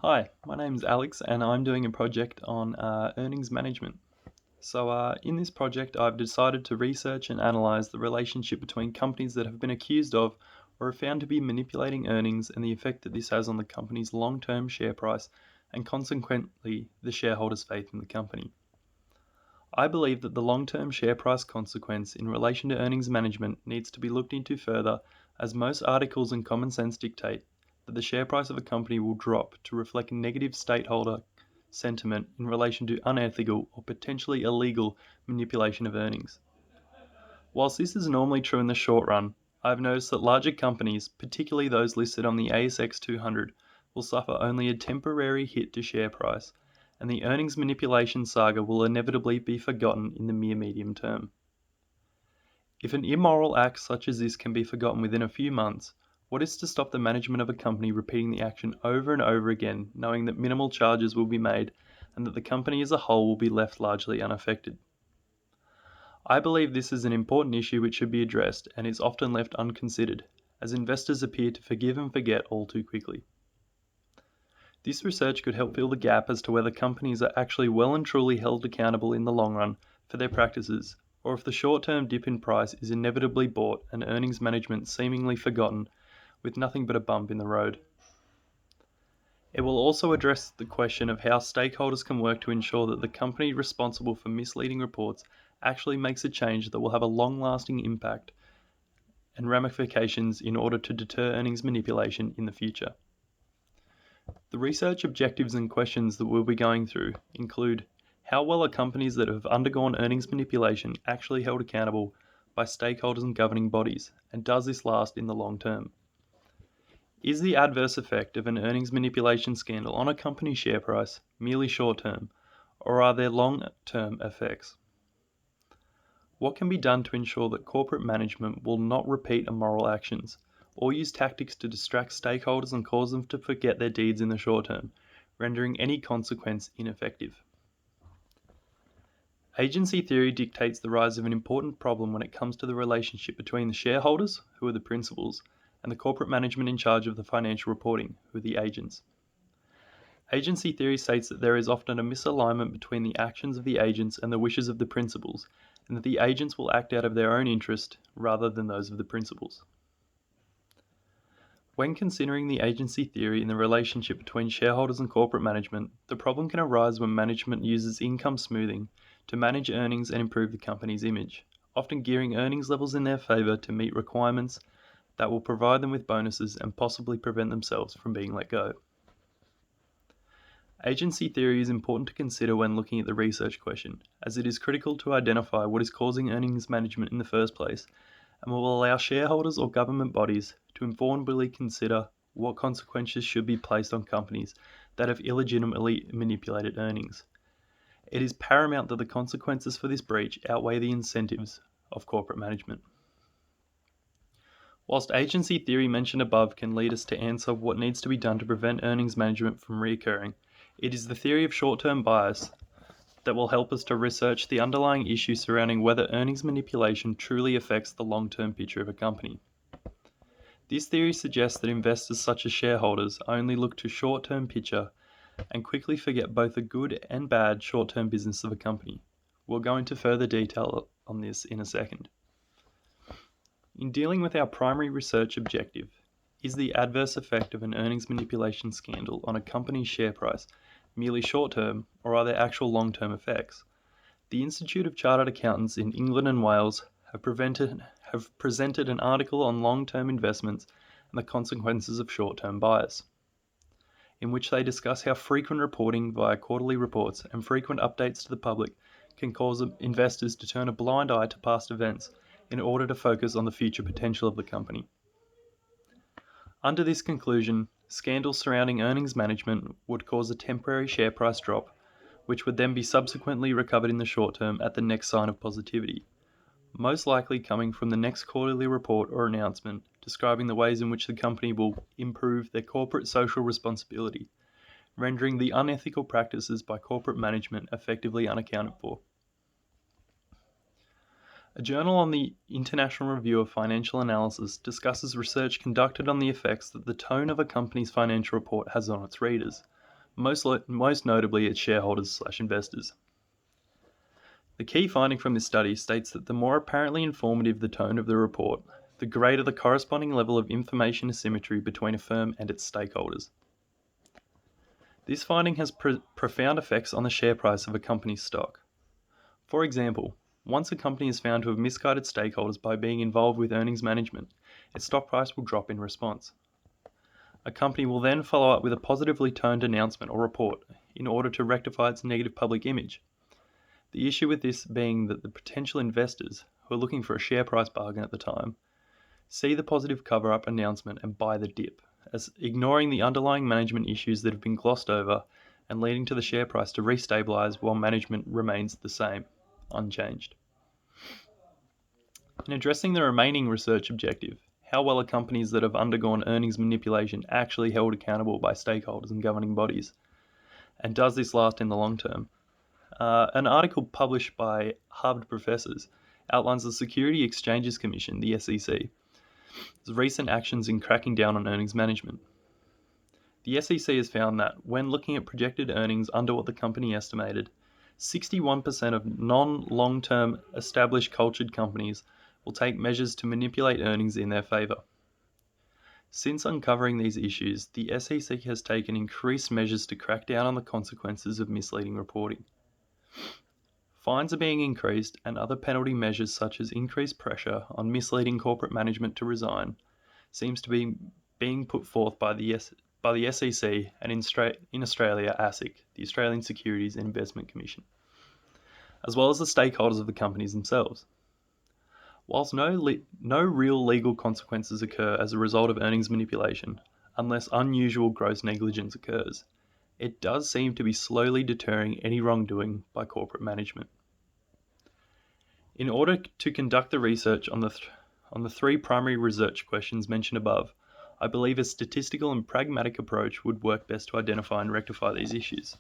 Hi, my name's Alex, and I'm doing a project on earnings management. In this project, I've decided to research and analyze the relationship between companies that have been accused of or are found to be manipulating earnings and the effect that this has on the company's long term share price and consequently the shareholders' faith in the company. I believe that the long term share price consequence in relation to earnings management needs to be looked into further, as most articles and common sense dictate that the share price of a company will drop to reflect negative stakeholder sentiment in relation to unethical or potentially illegal manipulation of earnings. Whilst this is normally true in the short run, I've noticed that larger companies, particularly those listed on the ASX 200, will suffer only a temporary hit to share price, and the earnings manipulation saga will inevitably be forgotten in the near medium term. If an immoral act such as this can be forgotten within a few months, what is to stop the management of a company repeating the action over and over again, knowing that minimal charges will be made and that the company as a whole will be left largely unaffected? I believe this is an important issue which should be addressed and is often left unconsidered, as investors appear to forgive and forget all too quickly. This research could help fill the gap as to whether companies are actually well and truly held accountable in the long run for their practices, or if the short term dip in price is inevitably bought and earnings management seemingly forgotten with nothing but a bump in the road. It will also address the question of how stakeholders can work to ensure that the company responsible for misleading reports actually makes a change that will have a long lasting impact and ramifications in order to deter earnings manipulation in the future. The research objectives and questions that we'll be going through include: how well are companies that have undergone earnings manipulation actually held accountable by stakeholders and governing bodies, and does this last in the long term? Is the adverse effect of an earnings manipulation scandal on a company's share price merely short term, or are there long term effects? What can be done to ensure that corporate management will not repeat immoral actions, or use tactics to distract stakeholders and cause them to forget their deeds in the short term, rendering any consequence ineffective? Agency theory dictates the rise of an important problem when it comes to the relationship between the shareholders, who are the principals, and the corporate management in charge of the financial reporting, who are the agents. Agency theory states that there is often a misalignment between the actions of the agents and the wishes of the principals, and that the agents will act out of their own interest rather than those of the principals. When considering the agency theory in the relationship between shareholders and corporate management, the problem can arise when management uses income smoothing to manage earnings and improve the company's image, often gearing earnings levels in their favour to meet requirements that will provide them with bonuses and possibly prevent themselves from being let go. Agency theory is important to consider when looking at the research question, as it is critical to identify what is causing earnings management in the first place, and will allow shareholders or government bodies to informedly consider what consequences should be placed on companies that have illegitimately manipulated earnings. It is paramount that the consequences for this breach outweigh the incentives of corporate management. Whilst agency theory mentioned above can lead us to answer what needs to be done to prevent earnings management from reoccurring, it is the theory of short-term bias that will help us to research the underlying issue surrounding whether earnings manipulation truly affects the long-term picture of a company. This theory suggests that investors such as shareholders only look to short-term picture and quickly forget both the good and bad short-term business of a company. We'll go into further detail on this in a second. In dealing with our primary research objective, is the adverse effect of an earnings manipulation scandal on a company's share price merely short-term, or are there actual long-term effects? The Institute of Chartered Accountants in England and Wales have presented an article on long-term investments and the consequences of short-term bias, in which they discuss how frequent reporting via quarterly reports and frequent updates to the public can cause investors to turn a blind eye to past events in order to focus on the future potential of the company. Under this conclusion, scandals surrounding earnings management would cause a temporary share price drop, which would then be subsequently recovered in the short term at the next sign of positivity, most likely coming from the next quarterly report or announcement describing the ways in which the company will improve their corporate social responsibility, rendering the unethical practices by corporate management effectively unaccounted for. A journal on the International Review of Financial Analysis discusses research conducted on the effects that the tone of a company's financial report has on its readers. most notably its shareholders/investors. The key finding from this study states that the more apparently informative the tone of the report, the greater the corresponding level of information asymmetry between a firm and its stakeholders. This finding has profound effects on the share price of a company's stock. For example, once a company is found to have misguided stakeholders by being involved with earnings management, its stock price will drop in response. A company will then follow up with a positively toned announcement or report in order to rectify its negative public image. The issue with this being that the potential investors, who are looking for a share price bargain at the time, see the positive cover-up announcement and buy the dip, as ignoring the underlying management issues that have been glossed over and leading to the share price to restabilize while management remains the same, unchanged. In addressing the remaining research objective, how well are companies that have undergone earnings manipulation actually held accountable by stakeholders and governing bodies? And does this last in the long term? An article published by Harvard professors outlines the Security Exchanges Commission, the SEC, recent actions in cracking down on earnings management. The SEC has found that when looking at projected earnings under what the company estimated, 61% of non-long-term established cultured companies will take measures to manipulate earnings in their favor. Since uncovering these issues, the SEC has taken increased measures to crack down on the consequences of misleading reporting. Fines are being increased, and other penalty measures such as increased pressure on misleading corporate management to resign seems to be being put forth by the SEC and in Australia ASIC, the Australian Securities and Investment Commission, as well as the stakeholders of the companies themselves. Whilst no real legal consequences occur as a result of earnings manipulation, unless unusual gross negligence occurs, it does seem to be slowly deterring any wrongdoing by corporate management. In order to conduct the research on the three primary research questions mentioned above, I believe a statistical and pragmatic approach would work best to identify and rectify these issues.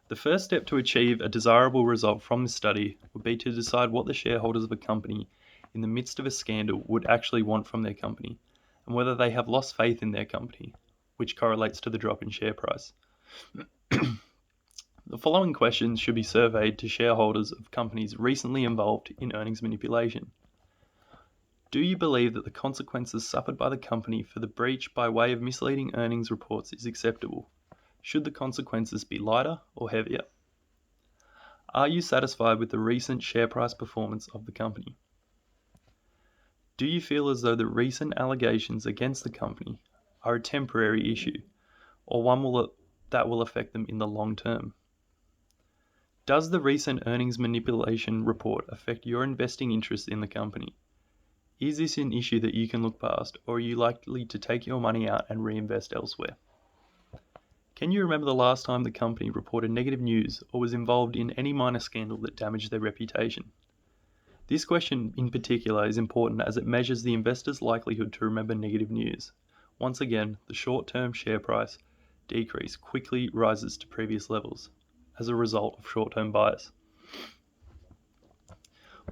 The first step to achieve a desirable result from this study would be to decide what the shareholders of a company in the midst of a scandal would actually want from their company, and whether they have lost faith in their company, which correlates to the drop in share price. The following questions should be surveyed to shareholders of companies recently involved in earnings manipulation. Do you believe that the consequences suffered by the company for the breach by way of misleading earnings reports is acceptable? Should the consequences be lighter or heavier? Are you satisfied with the recent share price performance of the company? Do you feel as though the recent allegations against the company are a temporary issue, or one that will affect them in the long term? Does the recent earnings manipulation report affect your investing interest in the company? Is this an issue that you can look past, or are you likely to take your money out and reinvest elsewhere? Can you remember the last time the company reported negative news or was involved in any minor scandal that damaged their reputation? This question in particular is important as it measures the investor's likelihood to remember negative news. Once again, the short-term share price decrease quickly rises to previous levels as a result of short-term bias.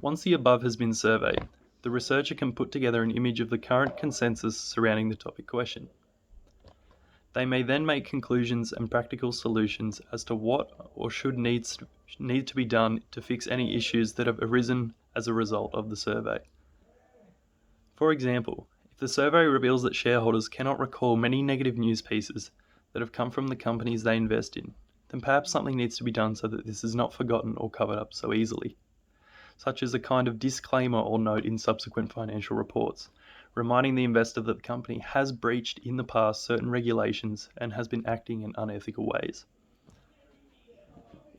Once the above has been surveyed, the researcher can put together an image of the current consensus surrounding the topic question. They may then make conclusions and practical solutions as to what or should need to be done to fix any issues that have arisen as a result of the survey. For example, if the survey reveals that shareholders cannot recall many negative news pieces that have come from the companies they invest in, then perhaps something needs to be done so that this is not forgotten or covered up so easily, such as a kind of disclaimer or note in subsequent financial reports, reminding the investor that the company has breached in the past certain regulations and has been acting in unethical ways.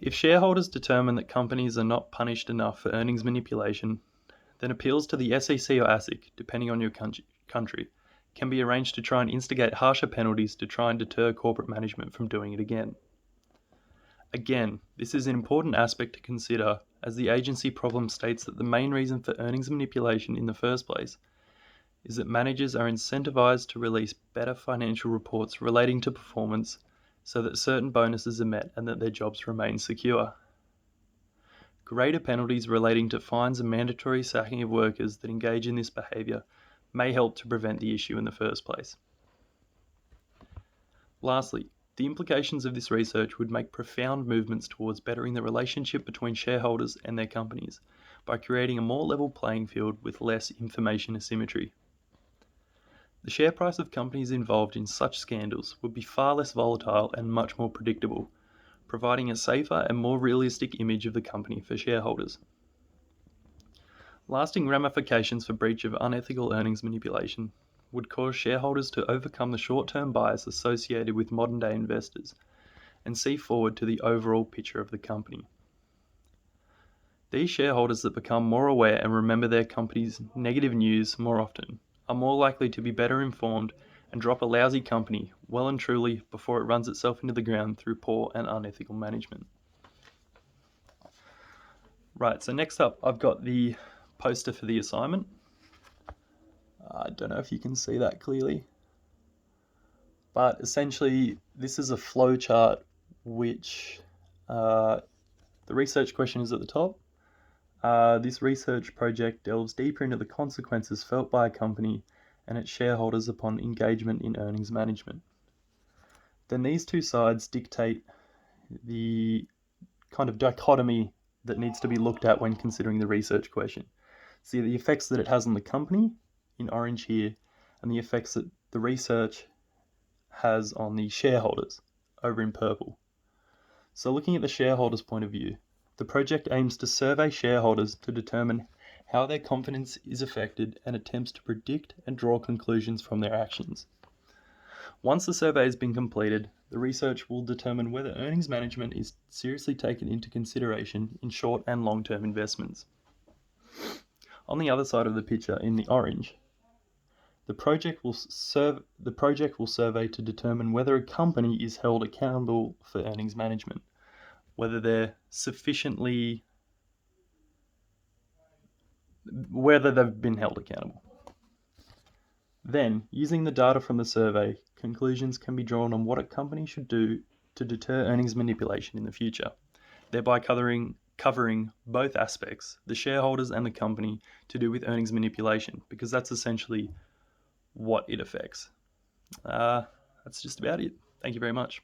If shareholders determine that companies are not punished enough for earnings manipulation, then appeals to the SEC or ASIC, depending on your country, can be arranged to try and instigate harsher penalties to try and deter corporate management from doing it again. Again, this is an important aspect to consider, as the agency problem states that the main reason for earnings manipulation in the first place is that managers are incentivized to release better financial reports relating to performance so that certain bonuses are met and that their jobs remain secure. Greater penalties relating to fines and mandatory sacking of workers that engage in this behavior may help to prevent the issue in the first place. Lastly, The implications of this research would make profound movements towards bettering the relationship between shareholders and their companies by creating a more level playing field with less information asymmetry. The share price of companies involved in such scandals would be far less volatile and much more predictable, providing a safer and more realistic image of the company for shareholders. Lasting ramifications for breach of unethical earnings manipulation would cause shareholders to overcome the short-term bias associated with modern-day investors and see forward to the overall picture of the company. These shareholders that become more aware and remember their company's negative news more often are more likely to be better informed and drop a lousy company well and truly before it runs itself into the ground through poor and unethical management. Right, so next up I've got the poster for the assignment. I don't know if you can see that clearly, but essentially this is a flow chart which the research question is at the top. This research project delves deeper into the consequences felt by a company and its shareholders upon engagement in earnings management. Then these two sides dictate the kind of dichotomy that needs to be looked at when considering the research question. See the effects that it has on the company in orange here, and the effects that the research has on the shareholders over in purple. So looking at the shareholders' point of view, the project aims to survey shareholders to determine how their confidence is affected and attempts to predict and draw conclusions from their actions. Once the survey has been completed, the research will determine whether earnings management is seriously taken into consideration in short and long-term investments. On the other side of the picture, in the orange, the project will survey to determine whether a company is held accountable for earnings management, whether they've been held accountable. Then, using the data from the survey, conclusions can be drawn on what a company should do to deter earnings manipulation in the future, thereby covering both aspects, the shareholders and the company, to do with earnings manipulation, because that's essentially what it affects. That's just about it. Thank you very much.